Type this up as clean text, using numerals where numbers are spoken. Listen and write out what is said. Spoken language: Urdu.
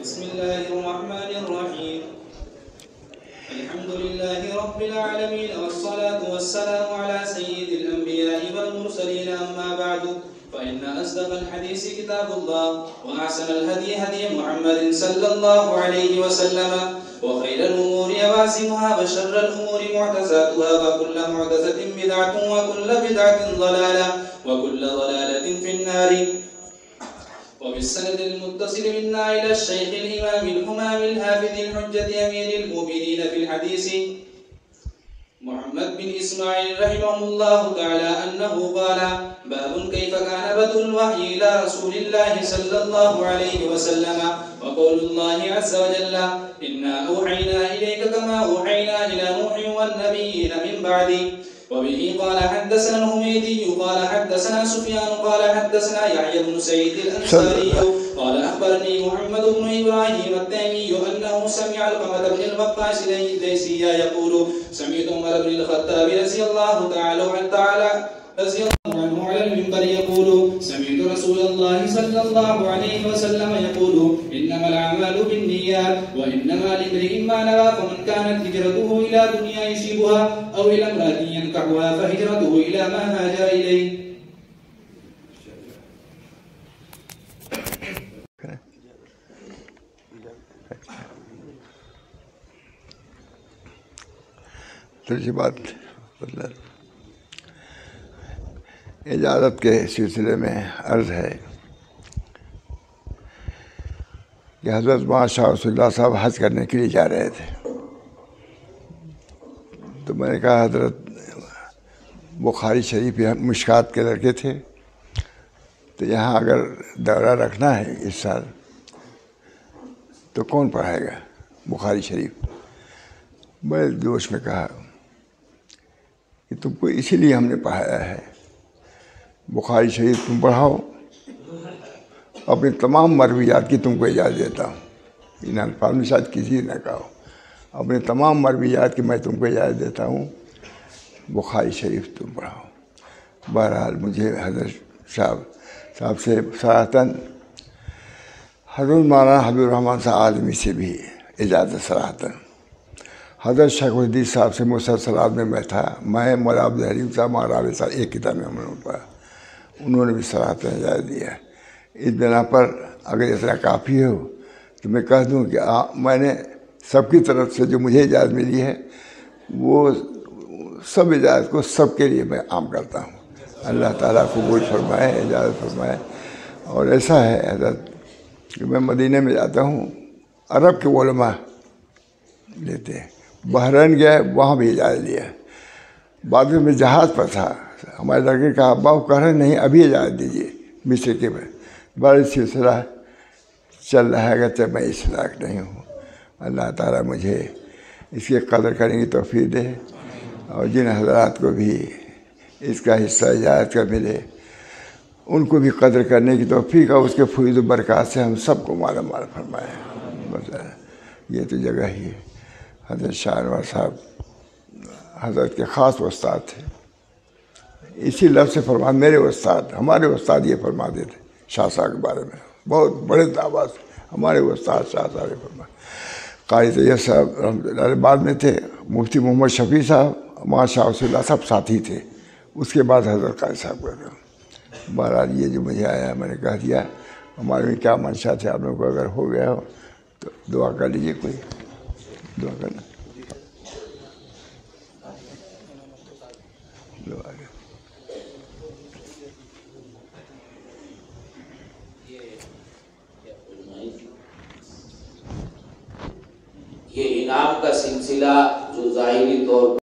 بسم الله الرحمن الرحيم. الحمد لله رب العالمين، والصلاة والسلام على سيد الأنبياء والمرسلين. أما بعد، فإن أصدق الحديث كتاب الله، وأحسن الهدي هدي محمد صلى الله عليه وسلم، وخير الأمور مواسمها، وشر الأمور محدثاتها، وكل محدثة بدعة، وكل بدعة ضلالة، وكل ضلالة في النار. وبالسند المتصل منا إلى الشيخ الإمام الهمام الحافظ الحجة أمير المؤمنين في الحديث محمد بن إسماعيل رحمه الله تعالى أنه قال: باب كيف كان بدء الوحي إلى رسول الله صلى الله عليه وسلم، وقول الله عز وجل: إنا أوحينا إليك كما أوحينا إلى نوح والنبيين من بعده. وبه قال حدثنا الحميدي قال حدثنا سفيان قال حدثنا يحيى بن سعيد الأنصاري قال أخبرني محمد بن إبراهيم التيمي أنه سمع علقمة بن الوقاص الليثي يقول: سمعت عمر بن الخطاب رضي الله تعالى عنه على المنبر يقول: سمعت رسول الله صلى الله عليه وسلم يقول: إنما الأعمال بالنيات، وإنما لامرئ ما نوى، فمن كانت هجرته إلى دنيا يصيبها أو إلى امرأة ينكحها فهجرته إلى ما هاجر إليه. ترجمات اجازت کے سلسلے میں عرض ہے کہ حضرت مولانا شاہ رسول اللہ صاحب حج کرنے کے لیے جا رہے تھے، تو میں نے کہا حضرت بخاری شریف مشکات کے لڑکے تھے، تو یہاں اگر دورہ رکھنا ہے اس سال تو کون پڑھائے گا بخاری شریف؟ بڑے جوش میں کہا کہ تم کو اسی لیے ہم نے پڑھایا ہے، بخاری شریف تم پڑھاؤ، اپنی تمام مرویات کی تم کو اجازت دیتا ہوں. ان الفاظ میں شاید کسی نے کہا ہو، اپنی تمام مرویات کی میں تم کو اجازت دیتا ہوں، بخاری شریف تم پڑھاؤ. بہرحال مجھے حضرت صاحب سے صراحتاً حضرت مولانا حبیب الرحمن صاحب عالمی سے بھی اجازت صراحتاً. حضرت شیخ الدین صاحب سے مسلسلات میں تھا، میں مولانا عبدالحلیم صاحب اور راوی صاحب ایک کتاب میں ہم نے پڑھا، انہوں نے بھی صراحتاً اجازت دیا. اس بنا پر اگر اتنا کافی ہو تو میں کہہ دوں کہ میں نے سب کی طرف سے جو مجھے اجازت ملی ہے وہ سب اجازت کو سب کے لیے میں عام کرتا ہوں. اللہ تعالیٰ قبول فرمائے، اجازت فرمائے. اور ایسا ہے حضرت کہ میں مدینہ میں جاتا ہوں، عرب کے علماء لیتے ہیں. بحرین گئے، وہاں بھی اجازت لیا. بعد میں جہاز پر تھا، ہمارے لڑکے کا ابا وہ کہہ رہے نہیں ابھی اجازت دیجیے مصر کے میں. بڑا سلسلہ چل رہا ہے، اگرچہ میں اس لائق نہیں ہوں. اللہ تعالیٰ مجھے اس کی قدر کرنے کی توفیق دے، اور جن حضرات کو بھی اس کا حصہ اجازت کا ملے ان کو بھی قدر کرنے کی توفیق، اور اس کے فیض و برکات سے ہم سب کو مالا مال فرمائے. بس یہ تو جگہ ہی ہے. حضرت شاہ انور صاحب حضرت کے خاص استاد تھے. اسی لفظ سے فرما میرے استاد، ہمارے استاد یہ فرماتے تھے شاہ صاحب کے بارے میں، بہت بڑے دعوات ہمارے استاد شاہ صاحب نے فرمایا. قاری طیب صاحب رحمۃ اللہ علیہ بعد میں تھے، مفتی محمد شفیع صاحب، مولانا شاہ رسول اللہ سب ساتھی تھے. اس کے بعد حضرت قاری صاحب کا. بہرحال یہ جو مجھے آیا میں نے کہہ دیا. ہمارے میں کیا منشا تھے آپ لوگوں کو اگر ہو گیا ہو تو دعا کر لیجیے، کوئی دعا کرنا. دعا یہ انعام کا سلسلہ جو ظاہری طور